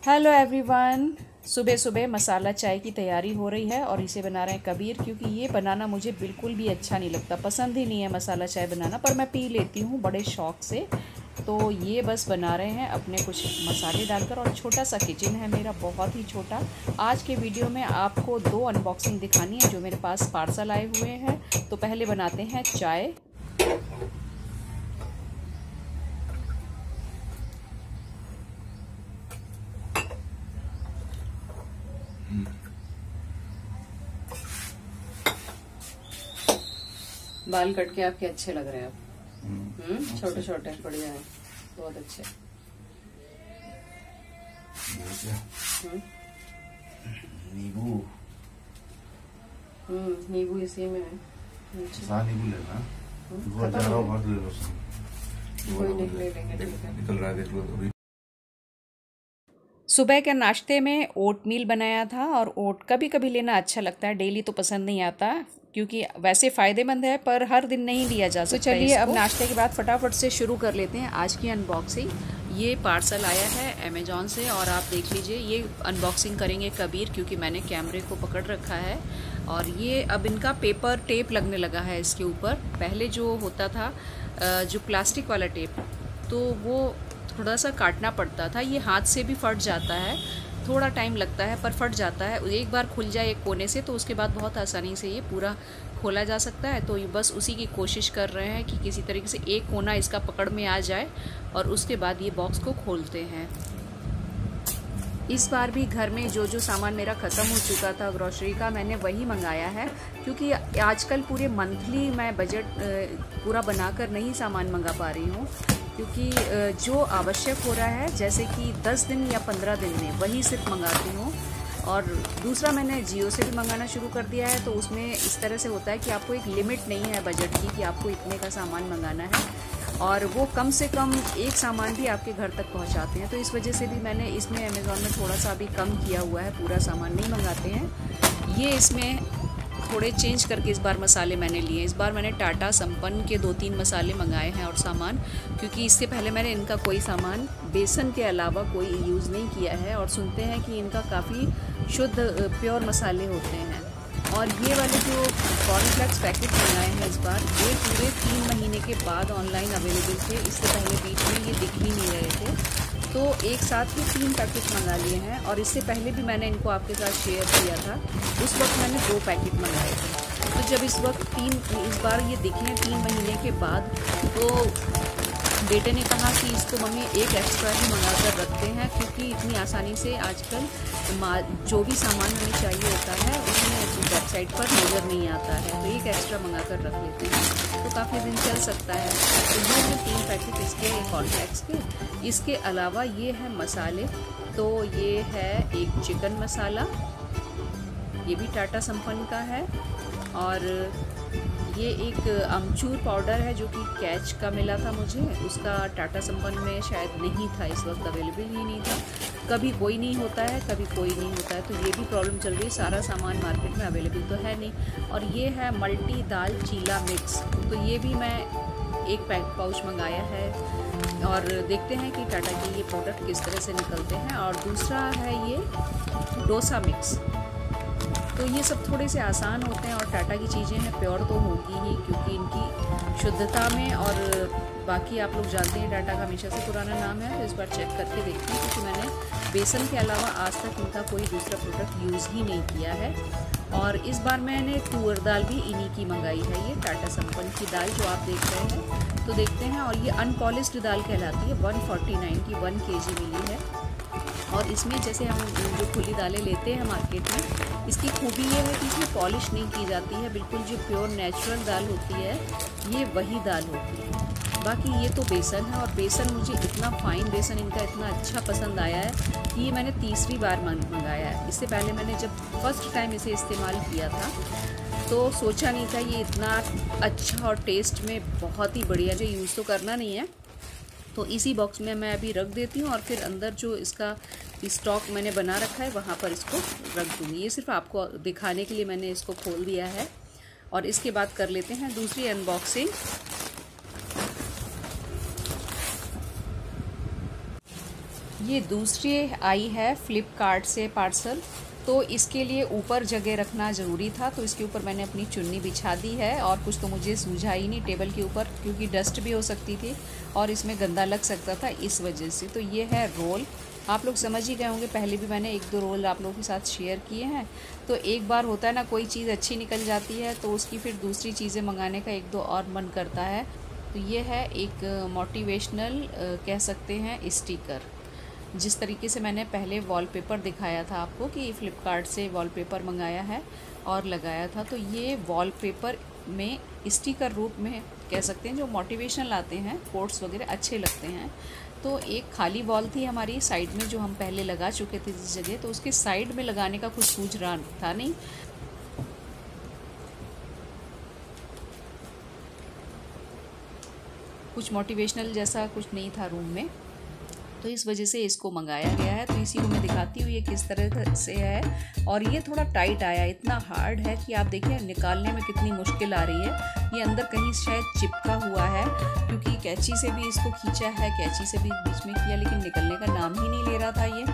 Hello everyone. सुबह सुबह मसाला चाय की तैयारी हो रही है और इसे बना रहे हैं कबीर, क्योंकि ये बनाना मुझे बिल्कुल भी अच्छा नहीं लगता, पसंद ही नहीं है मसाला चाय बनाना, पर मैं पी लेती हूँ बड़े शौक़ से। तो ये बस बना रहे हैं अपने कुछ मसाले डालकर, और छोटा सा किचन है मेरा, बहुत ही छोटा। आज के वीडियो में आपको 2 अनबॉक्सिंग दिखानी है जो मेरे पास पार्सल आए हुए हैं। तो पहले बनाते हैं चाय। बाल कट के आपके अच्छे लग रहे हैं अब। छोटे छोटे बढ़िया है, बहुत अच्छे। नींबू नींबू इसी में है। नींबू लेना, निकल रहा है, देख लो। सुबह के नाश्ते में ओट मील बनाया था, और ओट कभी कभी लेना अच्छा लगता है, डेली तो पसंद नहीं आता, क्योंकि वैसे फ़ायदेमंद है पर हर दिन नहीं लिया जा सकता। तो चलिए अब नाश्ते के बाद फटाफट से शुरू कर लेते हैं आज की अनबॉक्सिंग। ये पार्सल आया है अमेज़ॉन से, और आप देख लीजिए, ये अनबॉक्सिंग करेंगे कबीर, क्योंकि मैंने कैमरे को पकड़ रखा है। और ये अब इनका पेपर टेप लगने लगा है इसके ऊपर। पहले जो होता था जो प्लास्टिक वाला टेप, तो वो थोड़ा सा काटना पड़ता था, ये हाथ से भी फट जाता है, थोड़ा टाइम लगता है पर फट जाता है। एक बार खुल जाए एक कोने से तो उसके बाद बहुत आसानी से ये पूरा खोला जा सकता है। तो ये बस उसी की कोशिश कर रहे हैं कि किसी तरीके से एक कोना इसका पकड़ में आ जाए, और उसके बाद ये बॉक्स को खोलते हैं। इस बार भी घर में जो जो सामान मेरा ख़त्म हो चुका था ग्रॉसरी का, मैंने वही मंगाया है, क्योंकि आजकल पूरे मंथली मैं बजट पूरा बनाकर नहीं सामान मंगा पा रही हूँ, क्योंकि जो आवश्यक हो रहा है, जैसे कि 10 दिन या 15 दिन में, वही सिर्फ मंगाती हूँ। और दूसरा, मैंने जियो से भी मंगाना शुरू कर दिया है, तो उसमें इस तरह से होता है कि आपको एक लिमिट नहीं है बजट की कि आपको इतने का सामान मंगाना है, और वो कम से कम एक सामान भी आपके घर तक पहुंचाते हैं। तो इस वजह से भी मैंने इसमें अमेज़ॉन में थोड़ा सा अभी कम किया हुआ है, पूरा सामान नहीं मंगाते हैं। ये इसमें थोड़े चेंज करके इस बार मसाले मैंने लिए। इस बार मैंने टाटा संपन्न के 2-3 मसाले मंगाए हैं और सामान, क्योंकि इससे पहले मैंने इनका कोई सामान बेसन के अलावा कोई यूज़ नहीं किया है, और सुनते हैं कि इनका काफ़ी शुद्ध प्योर मसाले होते हैं। और ये वाले जो कॉर्नफ्लेक्स पैकेट मंगाए हैं इस बार, ये पूरे 3 महीने के बाद ऑनलाइन अवेलेबल थे। इससे पहले बीच में ये दिख ही नहीं रहे थे, तो एक साथ ही 3 पैकेट मंगा लिए हैं। और इससे पहले भी मैंने इनको आपके साथ शेयर किया था, उस वक्त मैंने 2 पैकेट मंगाए थे। तो जब इस बार ये दिखे हैं 3 महीने के बाद, तो बेटे ने कहा कि इसको मम्मी एक एक्स्ट्रा ही मंगा कर रखते हैं, क्योंकि इतनी आसानी से आजकल जो भी सामान हमें चाहिए होता है उसमें वेबसाइट पर नज़र नहीं आता है, तो एक एक्स्ट्रा मंगा कर रख लेते हैं, तो काफ़ी दिन चल सकता है। तो ये है 3 पैकेट इसके कॉर्नफ्लेक्स के। इसके अलावा ये है मसाले, तो ये है एक चिकन मसाला, ये भी टाटा संपन्न का है, और ये एक अमचूर पाउडर है जो कि कैच का मिला था मुझे, उसका टाटा संपन्न में शायद नहीं था, इस वक्त अवेलेबल ही नहीं था। कभी कोई नहीं होता है, कभी कोई नहीं होता है, तो ये भी प्रॉब्लम चल रही है, सारा सामान मार्केट में अवेलेबल तो है नहीं। और ये है मल्टी दाल चीला मिक्स, तो ये भी मैं एक पाउच मंगाया है, और देखते हैं कि टाटा के ये प्रोडक्ट किस तरह से निकलते हैं। और दूसरा है ये डोसा मिक्स, तो ये सब थोड़े से आसान होते हैं, और टाटा की चीज़ें हैं, प्योर तो होगी ही, क्योंकि इनकी शुद्धता में, और बाकी आप लोग जानते हैं टाटा का हमेशा से पुराना नाम है। तो इस बार चेक करके देखते हैं, क्योंकि मैंने बेसन के अलावा आज तक इनका कोई दूसरा प्रोडक्ट यूज़ ही नहीं किया है। और इस बार मैंने तुअर दाल भी इन्हीं की मंगाई है, ये टाटा संपन्न की दाल जो आप देख रहे हैं, तो देखते हैं। और ये अनपॉलिश्ड दाल कहलाती है, 149 की 1 kg मिली है। और इसमें जैसे हम जो खुली दालें लेते हैं मार्केट में, इसकी खूबी ये है कि इसमें पॉलिश नहीं की जाती है, बिल्कुल जो प्योर नेचुरल दाल होती है, ये वही दाल होती है। बाकी ये तो बेसन है, और बेसन मुझे इतना फाइन बेसन इनका इतना अच्छा पसंद आया है कि ये मैंने तीसरी बार मंगाया है। इससे पहले मैंने जब फर्स्ट टाइम इसे इस्तेमाल किया था, तो सोचा नहीं था ये इतना अच्छा, और टेस्ट में बहुत ही बढ़िया, जो यूज़ तो करना नहीं है। तो इसी बॉक्स में मैं अभी रख देती हूँ, और फिर अंदर जो इसका स्टॉक मैंने बना रखा है वहाँ पर इसको रख दूँगी। ये सिर्फ आपको दिखाने के लिए मैंने इसको खोल दिया है। और इसके बाद कर लेते हैं दूसरी अनबॉक्सिंग। ये दूसरी आई है फ्लिपकार्ट से पार्सल। तो इसके लिए ऊपर जगह रखना ज़रूरी था, तो इसके ऊपर मैंने अपनी चुन्नी बिछा दी है। और कुछ तो मुझे सूझा ही नहीं टेबल के ऊपर, क्योंकि डस्ट भी हो सकती थी और इसमें गंदा लग सकता था इस वजह से। तो ये है रोल। आप लोग समझ ही गए होंगे, पहले भी मैंने 1-2 रोल आप लोगों के साथ शेयर किए हैं। तो एक बार होता है ना, कोई चीज़ अच्छी निकल जाती है तो उसकी फिर दूसरी चीज़ें मंगाने का 1-2 और मन करता है। तो ये है एक मोटिवेशनल कह सकते हैं स्टिकर। जिस तरीके से मैंने पहले वॉलपेपर दिखाया था आपको कि फ़्लिपकार्ट से वॉलपेपर मंगाया है और लगाया था, तो ये वॉलपेपर में स्टिकर रूप में कह सकते हैं, जो मोटिवेशनल आते हैं कोट्स वगैरह अच्छे लगते हैं। तो एक खाली वॉल थी हमारी साइड में जो हम पहले लगा चुके थे जिस जगह, तो उसके साइड में लगाने का कुछ सूझ रहा था नहीं। कुछ मोटिवेशनल जैसा कुछ नहीं था रूम में, तो इस वजह से इसको मंगाया गया है। तो इसी को मैं दिखाती हूँ ये किस तरह से है। और ये थोड़ा टाइट आया, इतना हार्ड है कि आप देखिए निकालने में कितनी मुश्किल आ रही है। ये अंदर कहीं शायद चिपका हुआ है, क्योंकि कैंची से भी इसको खींचा है, कैंची से भी बीच में किया, लेकिन निकलने का नाम ही नहीं ले रहा था ये।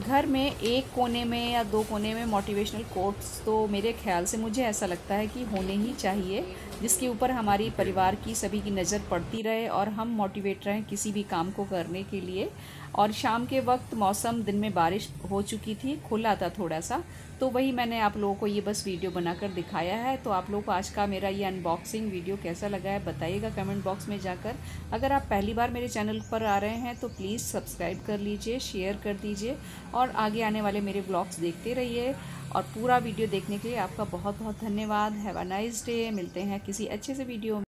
घर में एक कोने में या 2 कोने में मोटिवेशनल कोट्स तो मेरे ख्याल से मुझे ऐसा लगता है कि होने ही चाहिए, जिसके ऊपर हमारी परिवार की सभी की नज़र पड़ती रहे और हम मोटिवेट रहें किसी भी काम को करने के लिए। और शाम के वक्त मौसम, दिन में बारिश हो चुकी थी, खुला था थोड़ा सा, तो वही मैंने आप लोगों को ये बस वीडियो बनाकर दिखाया है। तो आप लोगों को आज का मेरा ये अनबॉक्सिंग वीडियो कैसा लगा है बताइएगा कमेंट बॉक्स में जाकर। अगर आप पहली बार मेरे चैनल पर आ रहे हैं तो प्लीज़ सब्सक्राइब कर लीजिए, शेयर कर दीजिए और आगे आने वाले मेरे ब्लॉग्स देखते रहिए। और पूरा वीडियो देखने के लिए आपका बहुत बहुत धन्यवाद। Have a nice day. मिलते हैं किसी अच्छे से वीडियो में।